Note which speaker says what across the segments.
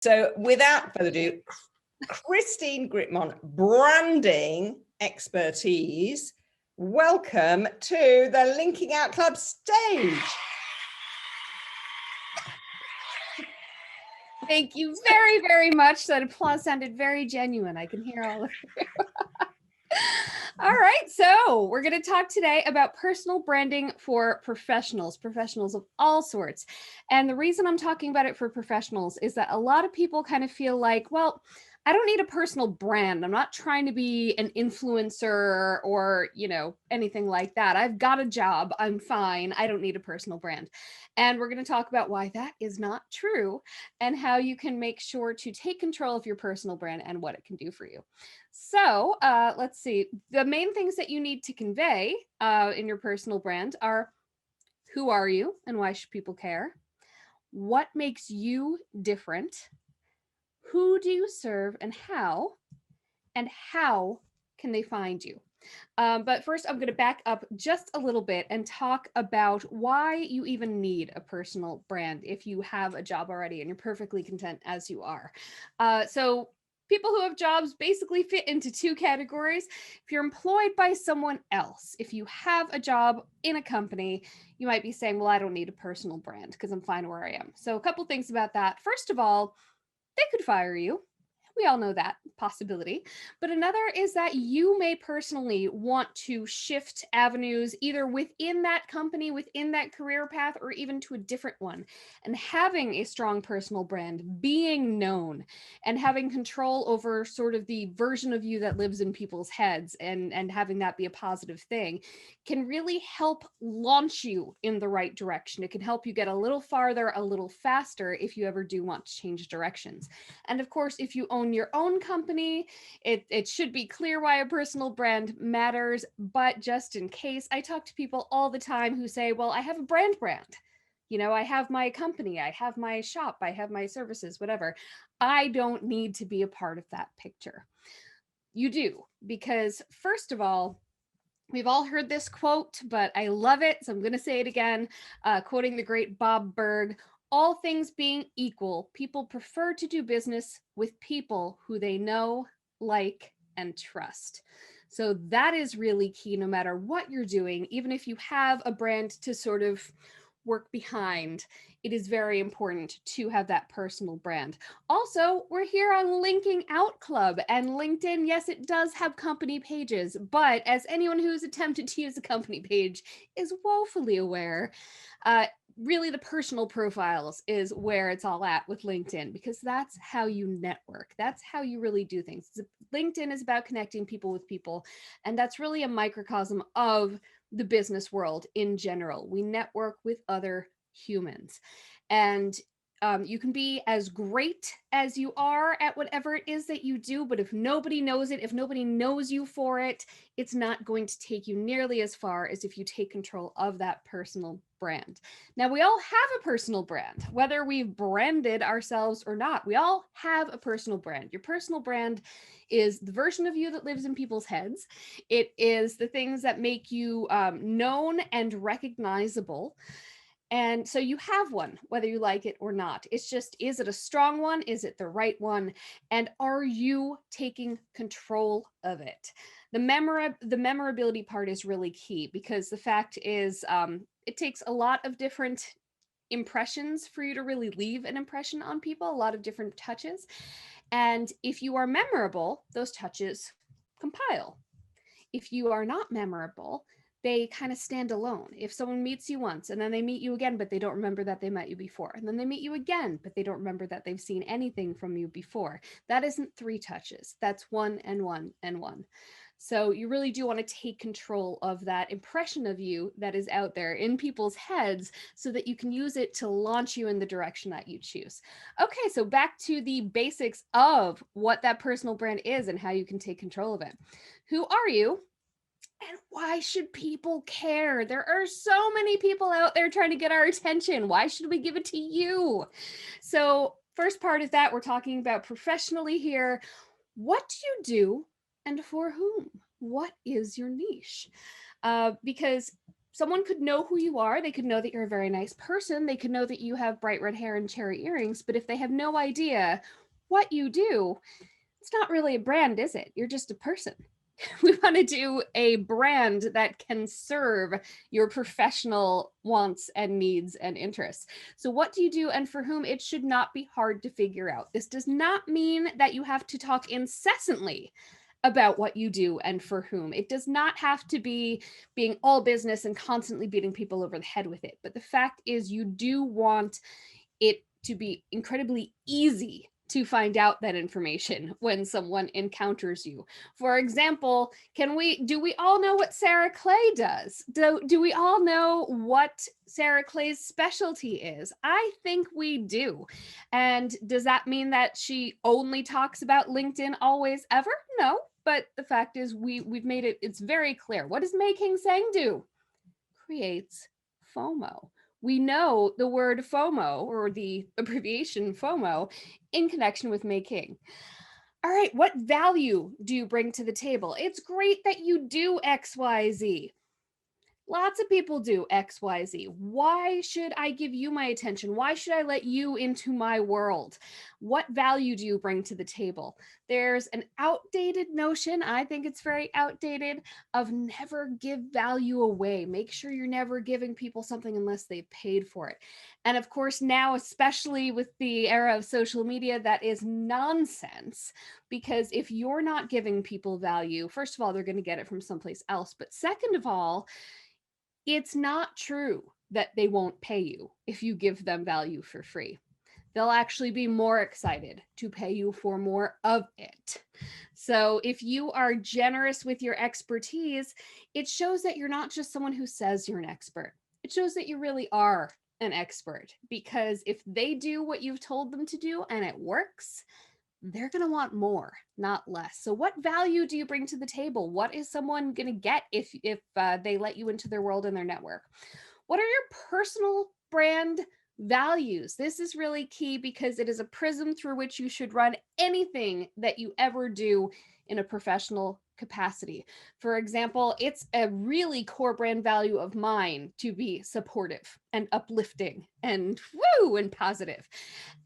Speaker 1: So without further ado, Christine Gritmon, branding expertise. Welcome to the Linking Out Club stage.
Speaker 2: Thank you very, very much. That applause sounded very genuine. I can hear all of you. All right, so we're going to talk today about personal branding for professionals of all sorts. And the reason I'm talking about it for professionals is that a lot of people kind of feel like, well, I don't need a personal brand. I'm not trying to be an influencer or, anything like that. I've got a job. I'm fine. I don't need a personal brand. And we're going to talk about why that is not true and how you can make sure to take control of your personal brand and what it can do for you. So let's see. The main things that you need to convey in your personal brand are: who are you and why should people care? What makes you different? Who do you serve and how? And how can they find you? But first, I'm going to back up just a little bit and talk about why you even need a personal brand if you have a job already and you're perfectly content as you are. So people who have jobs basically fit into two categories. If you're employed by someone else, if you have a job in a company, you might be saying, well, I don't need a personal brand because I'm fine where I am. So a couple things about that. First of all, they could fire you. We all know that possibility. But another is that you may personally want to shift avenues either within that company, within that career path, or even to a different one. And having a strong personal brand, being known, and having control over sort of the version of you that lives in people's heads and having that be a positive thing can really help launch you in the right direction. It can help you get a little farther, a little faster if you ever do want to change directions. And of course, if you own your own company, it should be clear why a personal brand matters. But just in case, I talk to people all the time who say, well, I have a brand. I have my company, I have my shop, I have my services, whatever. I don't need to be a part of that picture. You do, because first of all, we've all heard this quote, but I love it, so I'm going to say it again, quoting the great Bob Berg. All things being equal, people prefer to do business with people who they know, like, and trust. So that is really key no matter what you're doing. Even if you have a brand to sort of work behind, it is very important to have that personal brand. Also, we're here on Linking Out Club, and LinkedIn, yes, it does have company pages, but as anyone who's attempted to use a company page is woefully aware, really the personal profiles is where it's all at with LinkedIn, because that's how you network. That's how you really do things. LinkedIn is about connecting people with people, and that's really a microcosm of the business world in general. We network with other humans, and you can be as great as you are at whatever it is that you do, but if nobody knows it, if nobody knows you for it, it's not going to take you nearly as far as if you take control of that personal brand. Now, we all have a personal brand, whether we've branded ourselves or not. We all have a personal brand. Your personal brand is the version of you that lives in people's heads. It is the things that make you known and recognizable. And so you have one, whether you like it or not. It's just, is it a strong one? Is it the right one? And are you taking control of it? The memorability part is really key, because the fact is, it takes a lot of different impressions for you to really leave an impression on people, a lot of different touches. And if you are memorable, those touches compile. If you are not memorable, they kind of stand alone. If someone meets you once and then they meet you again, but they don't remember that they met you before, and then they meet you again, but they don't remember that they've seen anything from you before, that isn't 3 touches. That's 1 and 1 and 1. So you really do want to take control of that impression of you that is out there in people's heads so that you can use it to launch you in the direction that you choose. Okay, so back to the basics of what that personal brand is and how you can take control of it. Who are you? And why should people care? There are so many people out there trying to get our attention. Why should we give it to you? So first part is that we're talking about professionally here. What do you do and for whom? What is your niche? Because someone could know who you are. They could know that you're a very nice person. They could know that you have bright red hair and cherry earrings. But if they have no idea what you do, it's not really a brand, is it? You're just a person. We want to do a brand that can serve your professional wants and needs and interests. So what do you do and for whom? It should not be hard to figure out. This does not mean that you have to talk incessantly about what you do and for whom. It does not have to be being all business and constantly beating people over the head with it. But the fact is, you do want it to be incredibly easy to find out that information when someone encounters you. For example, do we all know what Sarah Clay does? Do we all know what Sarah Clay's specialty is? I think we do. And does that mean that she only talks about LinkedIn always ever? No, but the fact is we've made it's very clear. What does Mei King Sang do? Creates FOMO. We know the word FOMO, or the abbreviation FOMO, in connection with Mei King. All right, what value do you bring to the table? It's great that you do XYZ. Lots of people do XYZ. Why should I give you my attention? Why should I let you into my world? What value do you bring to the table? There's an outdated notion, I think it's very outdated, of never give value away. Make sure you're never giving people something unless they've paid for it. And of course, now, especially with the era of social media, that is nonsense. Because if you're not giving people value, first of all, they're going to get it from someplace else. But second of all, it's not true that they won't pay you if you give them value for free. They'll actually be more excited to pay you for more of it. So if you are generous with your expertise, it shows that you're not just someone who says you're an expert. It shows that you really are an expert, because if they do what you've told them to do and it works, they're going to want more, not less. So what value do you bring to the table? What is someone going to get if they let you into their world and their network? What are your personal brand values? This is really key, because it is a prism through which you should run anything that you ever do in a professional capacity. For example, it's a really core brand value of mine to be supportive and uplifting and woo and positive.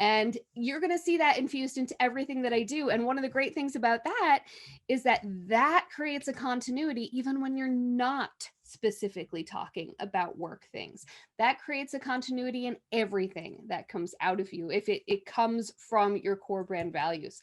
Speaker 2: And you're going to see that infused into everything that I do. And one of the great things about that is that that creates a continuity even when you're not specifically talking about work things. That creates a continuity in everything that comes out of you if it comes from your core brand values.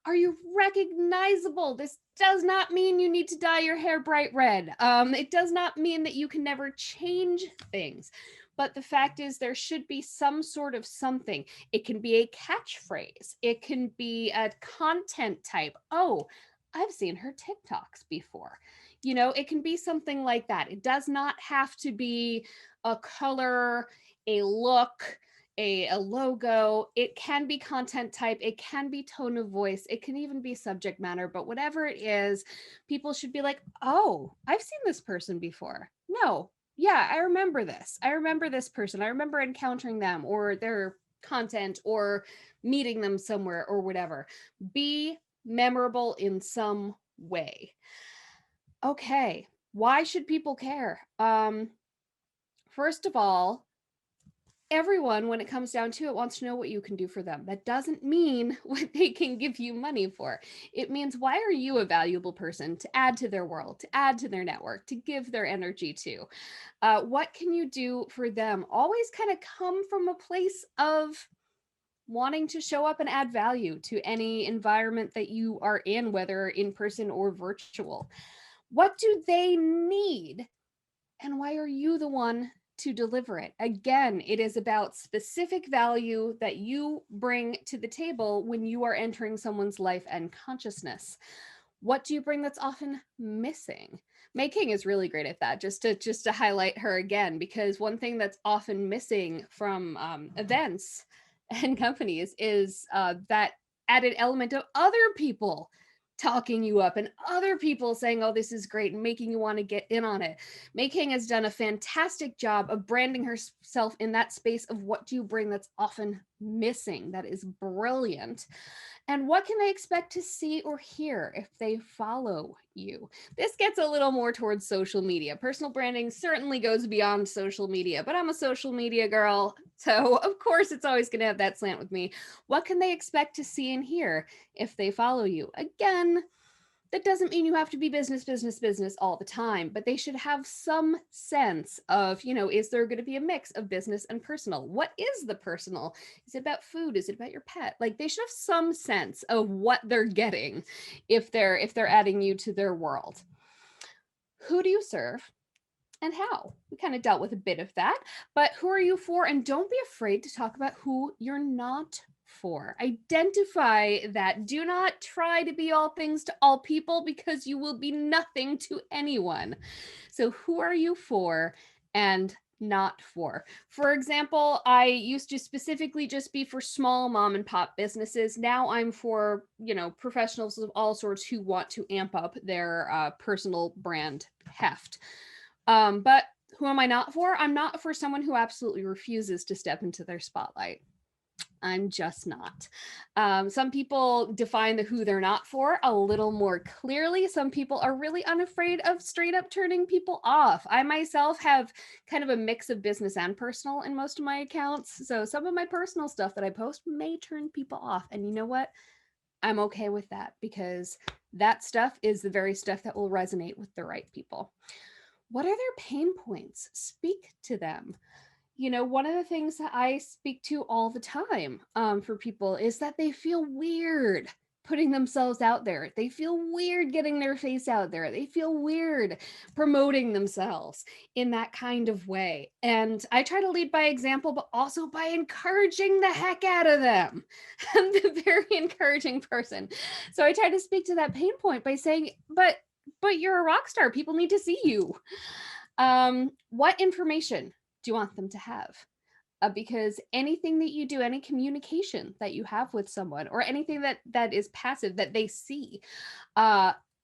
Speaker 2: Are you recognizable? This does not mean you need to dye your hair bright red. It does not mean that you can never change things. But the fact is, there should be some sort of something. It can be a catchphrase. It can be a content type. Oh, I've seen her TikToks before. You know, it can be something like that. It does not have to be a color, a look, a logo. It can be content type. It can be tone of voice. It can even be subject matter. But whatever it is, people should be like, oh, I've seen this person before. No, yeah, I remember this. I remember this person. I remember encountering them or their content or meeting them somewhere or whatever. Be memorable in some way. Okay, why should people care? First of all, everyone, when it comes down to it, wants to know what you can do for them. That doesn't mean what they can give you money for. It means, why are you a valuable person to add to their world, to add to their network, to give their energy to? What can you do for them? Always kind of come from a place of wanting to show up and add value to any environment that you are in, whether in person or virtual. What do they need? And why are you the one to deliver it? Again, it is about specific value that you bring to the table when you are entering someone's life and consciousness. What do you bring that's often missing? Mei King is really great at that, just to highlight her again, because one thing that's often missing from events and companies is that added element of other people talking you up and other people saying, oh, this is great, and making you want to get in on it. Mei King has done a fantastic job of branding herself in that space of what do you bring that's often missing. That is brilliant. And what can they expect to see or hear if they follow you? This gets a little more towards social media. Personal branding certainly goes beyond social media, but I'm a social media girl, so of course it's always going to have that slant with me. What can they expect to see and hear if they follow you? Again, that doesn't mean you have to be business, business, business all the time, but they should have some sense of, you know, is there going to be a mix of business and personal? What is the personal? Is it about food? Is it about your pet? Like, they should have some sense of what they're getting if they're adding you to their world. Who do you serve and how? We kind of dealt with a bit of that, but who are you for? And don't be afraid to talk about who you're not for. Identify that. Do not try to be all things to all people, because you will be nothing to anyone. So who are you for and not for? For example, I used to specifically just be for small mom and pop businesses. Now I'm for, you know, professionals of all sorts who want to amp up their personal brand heft. But who am I not for? I'm not for someone who absolutely refuses to step into their spotlight. I'm just not. Some people define the who they're not for a little more clearly. Some people are really unafraid of straight up turning people off. I myself have kind of a mix of business and personal in most of my accounts. So some of my personal stuff that I post may turn people off. And you know what? I'm okay with that, because that stuff is the very stuff that will resonate with the right people. What are their pain points? Speak to them. You know, one of the things that I speak to all the time for people is that they feel weird putting themselves out there. They feel weird getting their face out there. They feel weird promoting themselves in that kind of way. And I try to lead by example, but also by encouraging the heck out of them. I'm the very encouraging person. So I try to speak to that pain point by saying, but you're a rock star. People need to see you. What information do you want them to have? Because anything that you do, any communication that you have with someone, or anything that is passive that they see,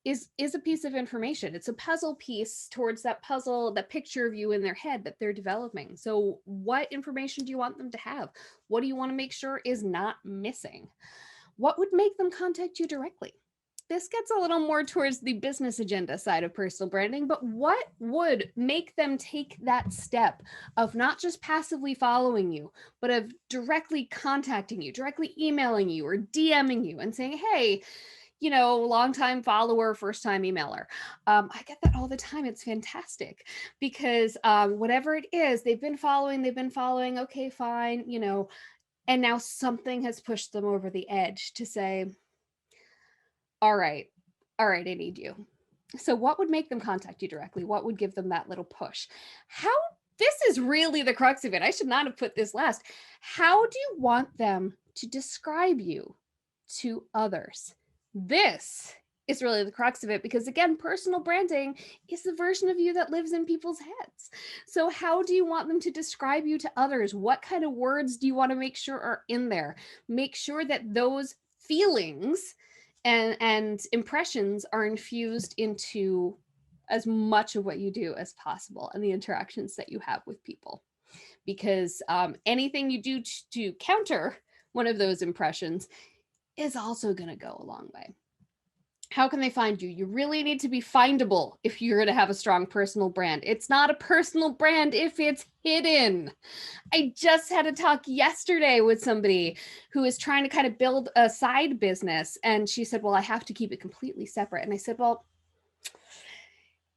Speaker 2: is a piece of information. It's a puzzle piece towards that puzzle, that picture of you in their head that they're developing. So what information do you want them to have? What do you want to make sure is not missing? What would make them contact you directly? This gets a little more towards the business agenda side of personal branding, but what would make them take that step of not just passively following you, but of directly contacting you, directly emailing you or DMing you and saying, hey, you know, longtime follower, first time emailer. I get that all the time. It's fantastic, because whatever it is, they've been following, okay, fine, you know, and now something has pushed them over the edge to say, all right, I need you. So what would make them contact you directly? What would give them that little push? This is really the crux of it. I should not have put this last. How do you want them to describe you to others? This is really the crux of it, because again, personal branding is the version of you that lives in people's heads. So how do you want them to describe you to others? What kind of words do you want to make sure are in there? Make sure that those feelings and impressions are infused into as much of what you do as possible and the interactions that you have with people. Because anything you do to counter one of those impressions is also going to go a long way. How can they find you? You really need to be findable if you're going to have a strong personal brand. It's not a personal brand if it's hidden. I just had a talk yesterday with somebody who is trying to kind of build a side business. And she said, well, I have to keep it completely separate. And I said, well,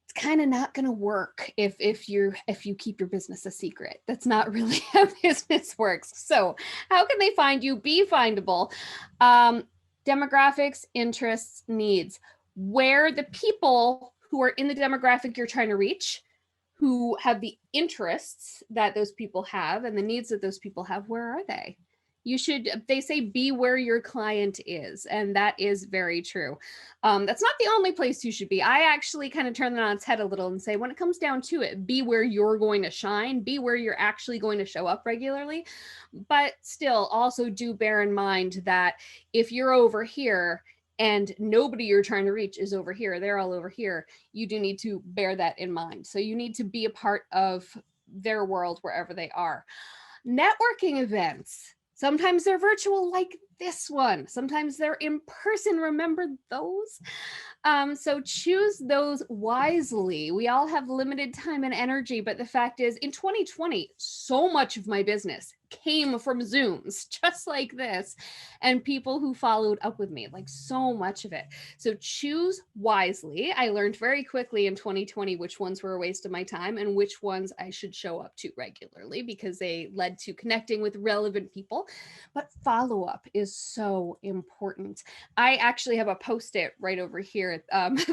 Speaker 2: it's kind of not going to work if you keep your business a secret. That's not really how business works. So how can they find you? Be findable. Demographics, interests, needs. Where the people who are in the demographic you're trying to reach, who have the interests that those people have and the needs that those people have, where are they? They say be where your client is, and that is very true. That's not the only place you should be. I actually kind of turn that on its head a little and say, when it comes down to it, be where you're going to shine, be where you're actually going to show up regularly. But still, also do bear in mind that if you're over here and nobody you're trying to reach is over here, they're all over here, you do need to bear that in mind. So you need to be a part of their world wherever they are. Networking events, sometimes they're virtual like this one, sometimes they're in person. Remember those? So choose those wisely. We all have limited time and energy, but the fact is, in 2020, so much of my business came from Zooms, just like this, and people who followed up with me, like so much of it. So choose wisely. I learned very quickly in 2020 which ones were a waste of my time and which ones I should show up to regularly because they led to connecting with relevant people. But follow up is so important. I actually have a post-it right over here,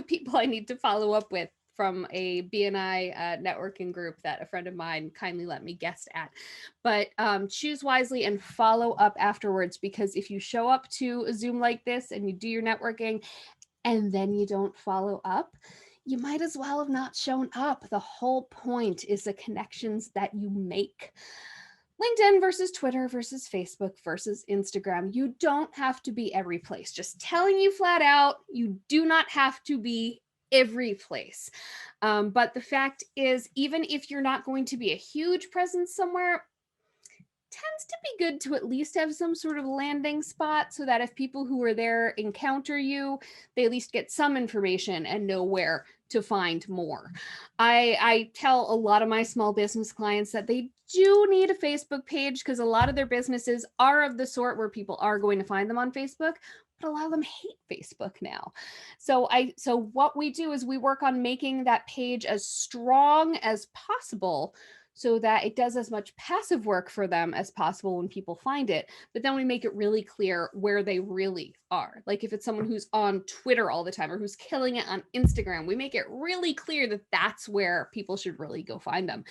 Speaker 2: people I need to follow up with from a BNI networking group that a friend of mine kindly let me guest at. But choose wisely and follow up afterwards, because if you show up to a Zoom like this and you do your networking and then you don't follow up, you might as well have not shown up. The whole point is the connections that you make. LinkedIn versus Twitter versus Facebook versus Instagram. You don't have to be every place. Just telling you flat out, you do not have to be every place. But the fact is, even if you're not going to be a huge presence somewhere, tends to be good to at least have some sort of landing spot so that if people who are there encounter you, they at least get some information and know where to find more. I tell a lot of my small business clients that they do need a Facebook page because a lot of their businesses are of the sort where people are going to find them on Facebook, but a lot of them hate Facebook now. So what we do is we work on making that page as strong as possible so that it does as much passive work for them as possible when people find it. But then we make it really clear where they really are. Like if it's someone who's on Twitter all the time or who's killing it on Instagram, we make it really clear that that's where people should really go find them.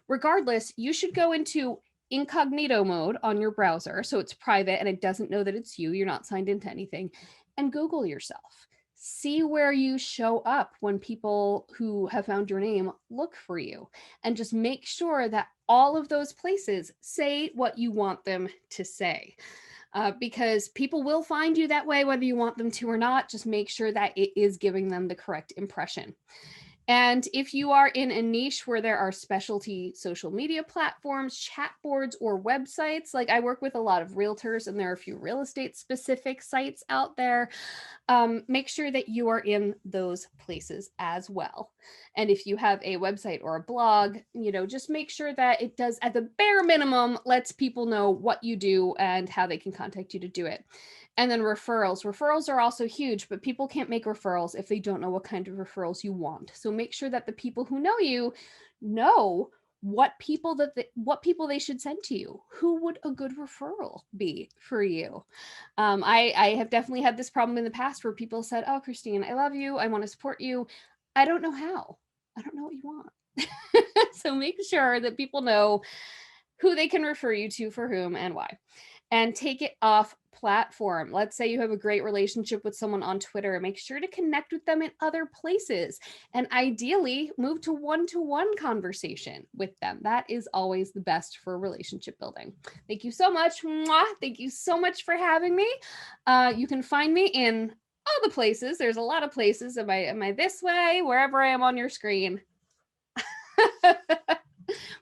Speaker 2: Regardless, you should go into incognito mode on your browser so it's private and it doesn't know that it's you, you're not signed into anything, and Google yourself. See where you show up when people who have found your name look for you, and just make sure that all of those places say what you want them to say. Because people will find you that way, whether you want them to or not. Just make sure that it is giving them the correct impression. And if you are in a niche where there are specialty social media platforms, chat boards, or websites, like I work with a lot of realtors and there are a few real estate specific sites out there, make sure that you are in those places as well. And if you have a website or a blog, just make sure that it does, at the bare minimum, lets people know what you do and how they can contact you to do it. And then referrals. Referrals are also huge, but people can't make referrals if they don't know what kind of referrals you want. So make sure that the people who know you know what people they should send to you. Who would a good referral be for you? I have definitely had this problem in the past where people said, "Oh, Christine, I love you. I want to support you. I don't know how. I don't know what you want." So make sure that people know who they can refer you to, for whom, and why. And take it off platform. Let's say you have a great relationship with someone on Twitter. Make sure to connect with them in other places, and ideally move to one-to-one conversation with them. That is always the best for relationship building. Thank you so much. Mwah. Thank you so much for having me. You can find me in all the places. There's a lot of places. Am I this way? Wherever I am on your screen.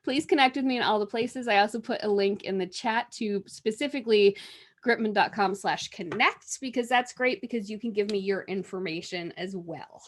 Speaker 2: Please connect with me in all the places. I also put a link in the chat to specifically gritmon.com/connect, because that's great because you can give me your information as well.